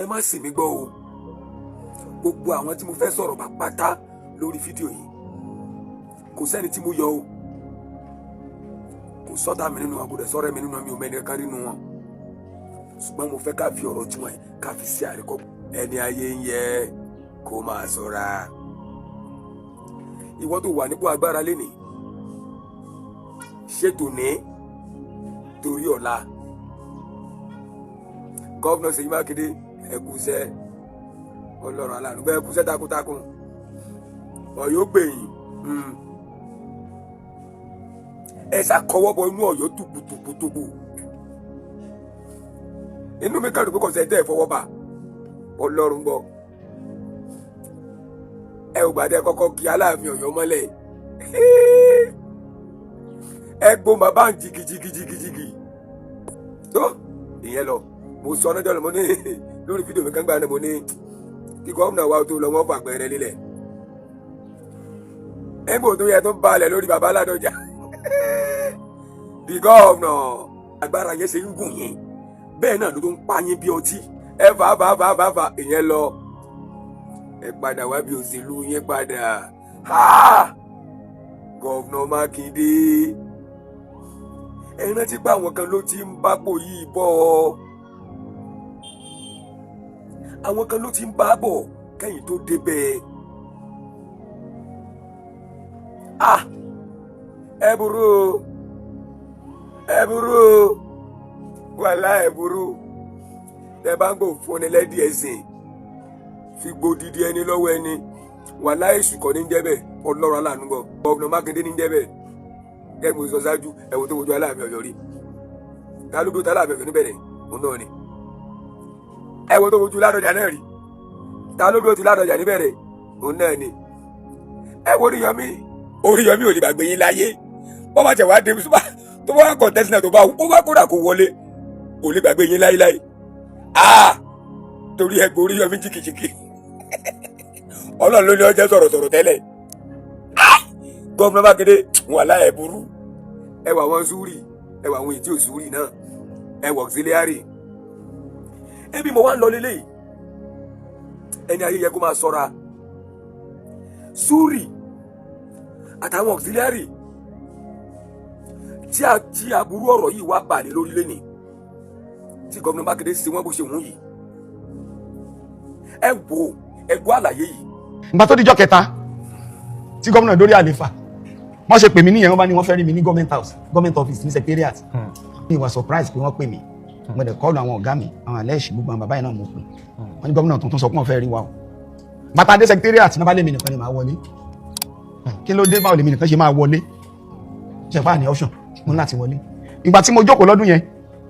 ẹ má sì mí gbọ́ o gbogbo àwọn tí mo fẹ́ sọ̀rọ̀ bá pátá lórí fídíò yìí kò sẹ́ni tí mo yọ o kò sọ́tà mi nínú wọn kò dẹ̀ sọ́rẹ́ mi nínú wọn mi ò mẹ́ni kan nínú wọn ṣùgbọ́n mo fẹ́ ká fi ọ̀rọ̀ tí wọ́n ká fi sí àríkọ́ ẹni ayé ń yẹ kó máa ṣọ́ra ìwọ tó wà nípò agbára lénìí ṣètò ní torí ọ̀la gọ́vnà Seyi Makinde ẹ̀kúṣẹ́ ọlọ́run aláàánú bẹ́ẹ̀ ẹ̀kúṣẹ́ takuntakun ọ̀yọ́ gbẹ̀yìn ẹ ṣàkọwọ́ bọ inú ọ̀yọ́ tùbùtùbùtùbù inú mi kàdùn pé kò sẹ́ tẹ́ ẹ̀ fọwọ́ bà ọlọ́run gbọ́ ẹ ò gbàdé kọ́kọ́ kí aláàfin ọ̀yọ́ mọ́lẹ̀ ẹ gbó bàbá ń jìgìjìgìjìgì tó ìyẹn lọ mo sọ ọ́nà jọ́lọ́ mo ní lórí fídíò mi kan gbà ní mo ní kí gómìnà wa tó lọ wọ́n fà pẹ́ẹ́rẹ́ lílẹ̀ ẹgbẹ́ tó yẹ tó ń balẹ̀ lórí bàbá Ládọjà the governor agbára yẹn ṣe ń gùn yín bẹ́ẹ̀ náà ló tó ń pa yín bí ọtí ẹ fà ìyẹn lọ ẹ padà wá bí òṣèlú yẹn padà governor Makinde ẹ rántí pé àwọn kan ló ti ń bápò yìí bọ̀ àwọn kan ló ti ń bá bọ̀ kẹ́yìn tó débẹ̀ ẹ burú wàhálà ẹ burú tẹ bá ń gbò fún ni lẹ́dí ẹ̀sìn fi gbòdìdí ẹni lọ́wọ́ ẹni wàhálà èṣù kọ́ ní jẹ́bẹ̀ ọlọ́run aláàánú gbọ́ Governor Makinde ní jẹ́bẹ̀ kẹ́gbọ̀n sọ ṣáájú ẹ̀wọ̀n tó wojú Aláàfin Ọ̀yọ́ rí kálukú tá Aláàfin Ọ̀yọ́ níbẹ̀rẹ̀ òun náà ni ẹ̀wọ̀n tó wojú Ládọjà náà rí kálukú tó Ládọjà níbẹ̀rẹ̀ òun náà ni ẹ̀wọ̀n Oríyọmí ò lè gbàgbé yín láyé wọ́n bá tẹ̀ wá dé tó bá kọ̀ǹtẹ́sì náà tó bá kódà kó wọlé kò lè gbàgbé yín láyéláyé torí ẹgbẹ́ Oríyọmí jìkìjìkì Ọlọ́run ló ní ọjọ́ sọ̀rọ̀sọ̀rọ̀ tẹ́lẹ̀ Governor Makinde wà láyé burú ẹwà wọn súrì ẹwà àwọn ètí òsúrì náà ẹwà auxiliary ebi mo wá ń lọ lélẹ́yìí ẹni ayé yẹ kó máa ṣọ́ra súrì àtàwọn auxiliary tí aburú ọ̀rọ̀ yìí wá bà ní lórílẹ̀ ní tí Governor Makinde ṣe wọ́n bó ṣe wùn yìí ẹ gbọ́ àlàyé yìí. ìgbà tó dijọ́ kẹta tí gómìnà dórí àlefa wọ́n ṣe pè mí níyẹn wọ́n bá ní wọ́n fẹ́ rí mi ní government office ní secretariat mi wà surprise pé wọ́n pè mí mo dẹ̀ kọ́ọ̀lù àwọn ọ̀gá mi àwọn alẹ́ṣì gbogbo àwọn bàbá yìí náà mo pè wọ́n ní gómìnà tuntun sọ pé wọ́n fẹ́ rí wa o bàtà dé secretariat náà bá lè mi nìkan ni màá wọlé kí ló dé báwo lèmi nìkan ṣe máa wọlé ṣe fà ní option mo láti wọlé ìgbà tí mo jókòó lọ́dún yẹn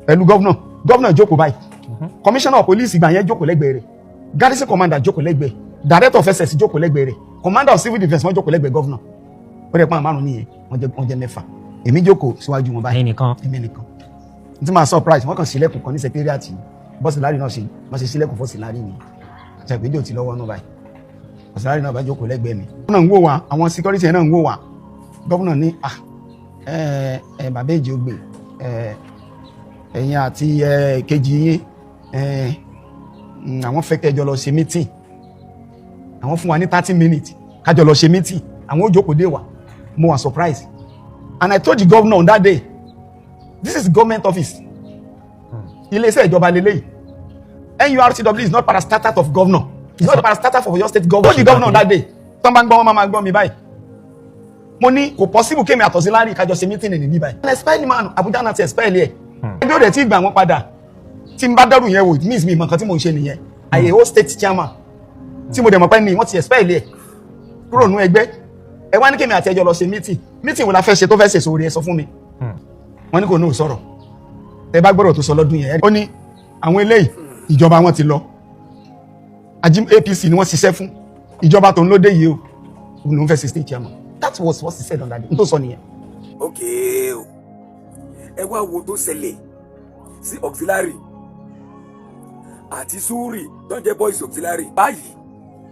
pẹ̀lú gọ́vnà jókòó báyìí commissioner of police ìgbà yẹn jókòó lẹ́gbẹ̀ẹ́ rẹ̀ garrison commander jókòó lẹ́gbẹ̀ẹ́ director of SS jókòó lẹ́gbẹ̀ẹ́ rẹ̀ commander of civil defence wọ́n jókòó lẹ́gbẹ̀ẹ́ gọ́vnà ó rẹ̀ pọ́n márùn nìyẹn wọ́n jẹ́ mẹ́fà èmi jókòó síwájú wọn báyìí èmi nìkan n tí máa surprise wọ́n kàn sílẹ̀kùn kan ní secretariat bọ́sìlárì náà ṣe wọ́n ṣe sílẹ̀kùn fọ́sìlárì ni àti àgbéjò ti lọ́wọ́ náà báyìí bọ́sìlárì náà bá jókòó lẹ́gbẹ̀ẹ́ mi. gómìnà ń wò wá àwọn security náà ń wò wá gómìnà ní bàbá èjì ògbè ẹ̀yin àti kejì yín àwọn fẹ́ kẹjọ lọ ṣe meeting àwọn fún wa ní 30 minutes kájọ lọ ṣe meeting àwọn ó jókòó dé wa mo wà surprise and I told the governor on that day this is government office iléeṣẹ́ ìjọba lélẹ́yìí NURTW is not parastatal of governor it's not the parastatal of your state governor. I told the governor on that day tán bá ń gbọ́ wọn máa gbọ́ mi báyìí mo ní kò possible kémi àtọ̀sí láàrin kájọ ṣe meeting ní báyìí. expel man Abuja náà ti expel ẹ̀ ẹgbẹ́ òde tí ìgbà wọn padà tí n bá dẹ́rù yẹn wò it means mi mọ̀ nǹkan tí mò ń ṣe nìyẹn àyè ó state chairman tí mo dẹ̀ mọ̀ pé ní wọ́n ti expel ẹ̀ kúrò nú ẹgbẹ́ ẹ wá ní kémi àti ẹjọ́ lọ ṣe meeting wo la fẹ́ ṣe tó fẹ́ ṣe sórí ẹ sọ fún mi wọ́n ní kò ní sọ̀rọ̀ ẹ bá gbọ́dọ̀ tó sọ lọ́dún yẹn ó ní àwọn eléyìí ìjọba wọn ti lọ APC ni wọ́n ṣiṣẹ́ fún ìjọba tó ń lóde yìí o òun ló ń fẹ́ ṣe state chairman that was what he said on that day n tó sọ nìyẹn. okay o ẹ wá wo tó ṣẹlẹ̀ sí auxiliary àti suri tó ń jẹ́ boys auxiliary báyìí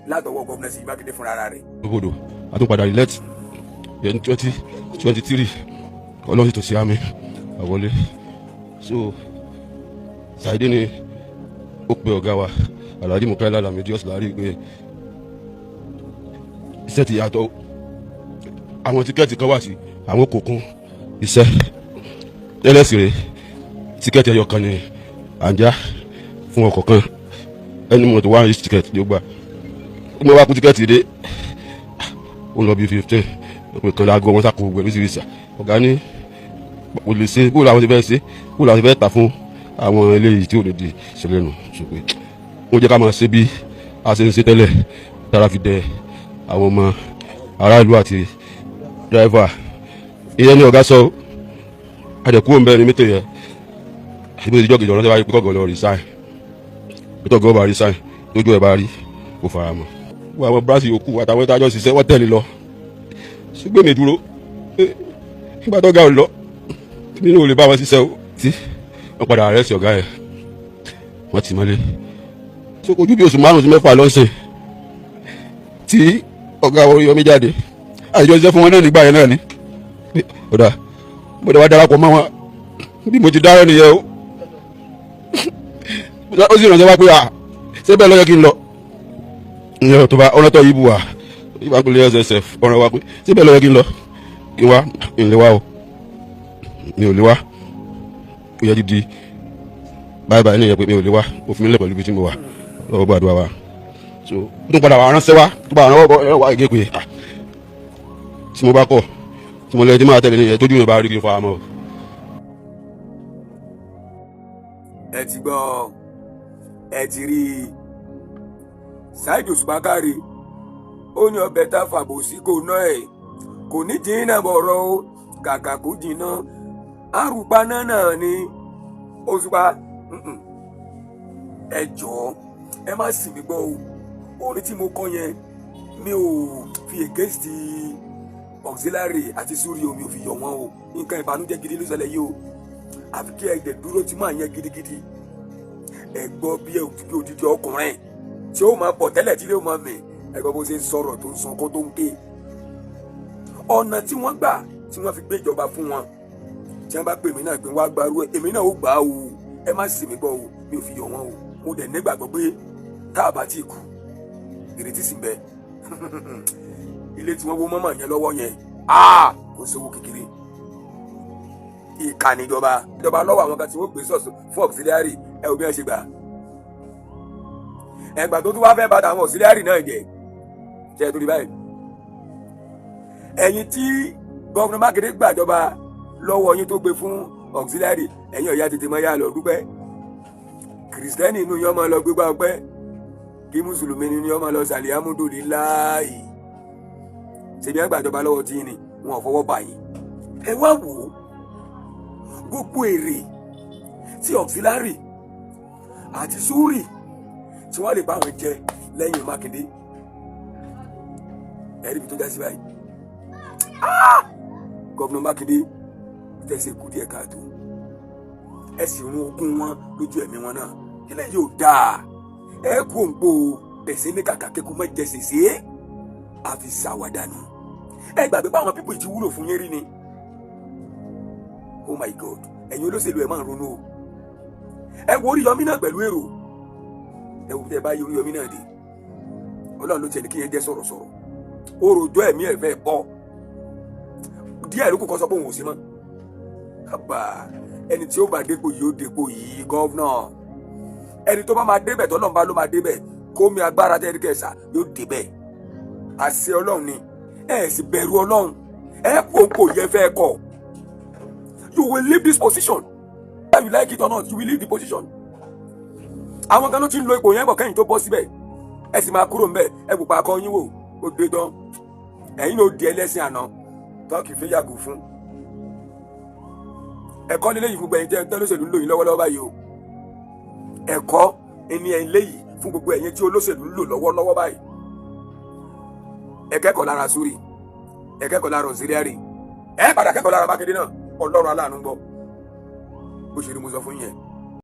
látọwọ́ gómìnà Seyi Makinde fúnra rẹ̀. gbogbo àtúnpadà relate yẹn 2023 ọlọ́run tó ṣe àmì àwọlé so ṣàìdé ni ó pe ọ̀gá wa Alhaji Mukaila Lamidi Ọ̀sùlárí pé iṣẹ́ ti yàtọ̀ àwọn tíkẹ́ẹ̀tì kan wà sí àwọn kò kún iṣẹ́ tẹ́lẹ̀sìrè tíkẹ́ẹ̀tì ẹyọ kan ní àǹjá fún ọkọ̀ kan ẹni mọ̀ tó wá ní tíkẹ́ẹ̀tì ló gbà ó mọ̀ wá kú tíkẹ́ẹ̀tì dé ó lọ bí 15 òpè kan láago wọn sáko gbẹ̀rú sí ìsà ọ̀gá ní kò lè ṣe bó làwọn ti fẹ́ ṣe bó làwọn ti fẹ́ tà fún àwọn eléyìí tí ò lè di ìṣẹ̀lẹ̀ nù ṣùgbọ́n wọ́n jẹ́ ká máa ṣe bí a ṣe ń ṣe tẹ́lẹ̀ tára fi dẹ àwọn ọmọ aráàlú àti dráìvà ìyẹn ní ọ̀gá sọ àdẹ̀kú òǹbẹ ní mẹ́tò yẹn àti bó ti jọ́ kejì ọ̀rọ̀ tẹ́wàá pẹ́kọ̀gọ̀ lọ resign pẹ́kọ̀gọ̀ bá resign lójú ẹ̀ bá rí kò fara mọ́ wọ́n àwọn bíráṣì yòókù àtàwọn ìtajọ́ ṣiṣẹ́ wọ́n tẹ̀lé lọ ṣùgbọ́n mi dúró nígbà tó ga ò lọ nínú ò lè bá wọn ṣiṣẹ́ o tí wọ́n padà àrẹ́sì ọ̀gá ẹ̀ wọ́n ti mọ́lé tó kojú bí oṣù 5 sí 6 lọ́sẹ̀ tí ọ̀gá orí yọmí jáde àìjọ iṣẹ́ fún wọn náà nígbà yẹn náà ni ọ̀dà mo dẹ̀ wá darapọ̀ mọ́ wọn bí mo ti dárẹ́ nìyẹn o ó sì ránṣẹ́ wá pé ṣé bẹ́ẹ̀ lọ́yọ́ kí n lọ ìyẹn tó bá ọlọ́tọ̀ yìí bù wá ìbá pẹ̀lú SSF ọ̀rọ̀ wa pé ṣé bẹ́ẹ̀ lọ́yọ́ kí n lọ kí n wá ìlẹ̀ wá o mi ò lè wá ó yẹ dídí báyìí ní ìyẹn pé mi ò lè wá òfin mi lẹ̀ pẹ̀lú ibi tí mo wà lọ́wọ́ gbàdúrà wa so ó tún padà wà ránṣẹ́ wá tó bá ránṣẹ́ wá ìgé pé tí mo bá kọ̀ tí mo lẹ́yìn tí máa tẹ̀lé nìyẹn tójú mi bá rí kí n fa mọ́. ẹ ti gbọ́ ẹ ti rí Saheed Òṣùpá káre ó ní ọbẹ̀ tá fàbò sí kò ná ẹ̀ kò ní jìnnà bọ̀rọ̀ o kàkà kó jìnnà àrùpá náà ni Òṣùpá ẹ jọ̀ọ́ ẹ má sì mí gbọ́ o orin tí mo kọ yẹn mi ò fi against auxiliary àti sórí omi ò fi yọ wọn o nǹkan ìbànújẹ́ gidi ló ṣẹlẹ̀ yìí o àfi kí ẹgbẹ́ dúró tí máa yẹn gidigidi ẹ gbọ́ bí odidi ọkùnrin tí ó máa pọ̀ tẹ́lẹ̀ tí ló máa mì ẹ gbọ́ bó ṣe ń sọ̀rọ̀ tó ń sọ kó tó ń ké ọ̀nà tí wọ́n gbà tí wọ́n fi gbé ìjọba fún wọn tí wọ́n bá pè mí náà pé wọ́n á gbarú ẹ̀ èmi náà ó gbà á o ẹ má sì mí gbọ́ o mi ò fi yọ wọn o mo dẹ̀ nígbàgbọ́ pé tá a bá tí kú ìrètí sì ń bẹ ilé tí wọ́n wó mọ́mọ́ yẹn lọ́wọ́ yẹn kò sówó kékeré ìkànnì ìjọba lọ́wọ́ àwọn kan tí wọ́n gbé sọ̀sọ̀ fún auxiliary ẹ ò bí wọ́n ṣe gbà ẹgbà tó tún wá fẹ́ bá àwọn auxiliary náà jẹ́ ẹ tó rí báyìí ẹ̀yin tí gọ́vùnà Makinde gbàjọba lọ́wọ́ yín tó gbé fún auxiliary ẹ̀yin ọ̀yá tètè máa yá lọ dúpẹ́ kìrìsìtẹ́nì inú yọ́n máa lọ gbégbá ọpẹ́ kí mùsùlùmí ni yọ́n máa lọ sàlẹ̀ amúdòlì láàyè ṣèbí àgbàjọba lọ́wọ́ tí ni wọn ò fọwọ́ bà yín ẹ wá wò ó gbogbo èrè tí auxiliary àti sùúrì tí wọ́n lè bá wọn jẹ lẹ́yìn Makinde ẹ̀rí ibi tó já sí báyìí gọ́vùnà Makinde tẹ̀sí kú díẹ̀ káàtó ẹ sì rún ogún wọn lójú ẹ̀mí wọn náà ilé yóò dáa ẹ kú òǹgbò tẹ̀sí ní kàkà kíkú mọ́ jẹ sèse àfi ṣàwádànù ẹ gbàgbé báwọn pípọ̀ ìtì wúlò fún yín rí ni oh my god ẹ̀yin olóṣèlú ẹ̀ máa ń ronú o ẹ wo Oríyọmí náà pẹ̀lú èrò ẹ wò tẹ́ bá yí Oríyọmí náà dé Ọlọ́run ló tiẹ̀ ní kí yẹn jẹ́ sọ̀rọ̀sọ̀rọ̀ ó rojọ́ ẹ̀mí ẹ̀ fẹ́ bọ́ díẹ̀ ló kù kọ́ sọ pé òun ò sí mọ́ àbá ẹni tí ó bá dépò yìí ó dépò yìí gọ́vnà ẹni tó bá máa débẹ̀ tọ́lọ́run bá ló máa débẹ̀ kó mi agbára tẹ́lẹ̀ kẹsà yóò débẹ̀ àṣẹ Ọlọ́run ni ẹ sì bẹ̀rù Ọlọ́run ẹ kò yẹ fẹ́ kọ̀ you will leave this position whether you like it or not you will leave the position àwọn kan ló ti ń lo ipò yẹn bọ̀ kẹ́yìn tó bọ́ síbẹ̀ ẹ sì máa kúrò ńbẹ̀ ẹ kò pa akọ yín wò ó dé tán ẹ̀yin ló di ẹlẹ́sìn àná tọ́kì fi yàgò fún ẹ̀kọ́ nílé yìí gbogbo ẹ̀yin tẹ́ olóṣèlú ń lò yín lọ́wọ́lọ́wọ́ báyìí o ẹ̀kọ́ ẹni ẹ̀yin léyìí fún gbogbo ẹ̀yin tí olóṣèlú ń lò lọ́wọ́lọ́wọ́ báyìí ẹ kẹ́kọ̀ọ́ lára Suri ẹ kẹ́kọ̀ọ́ lára auxiliary ẹ padà kẹ́kọ̀ọ́ lára Makinde náà Ọlọ́run aláàánú gbọ́ bó ṣe rí mo sọ fún yẹn.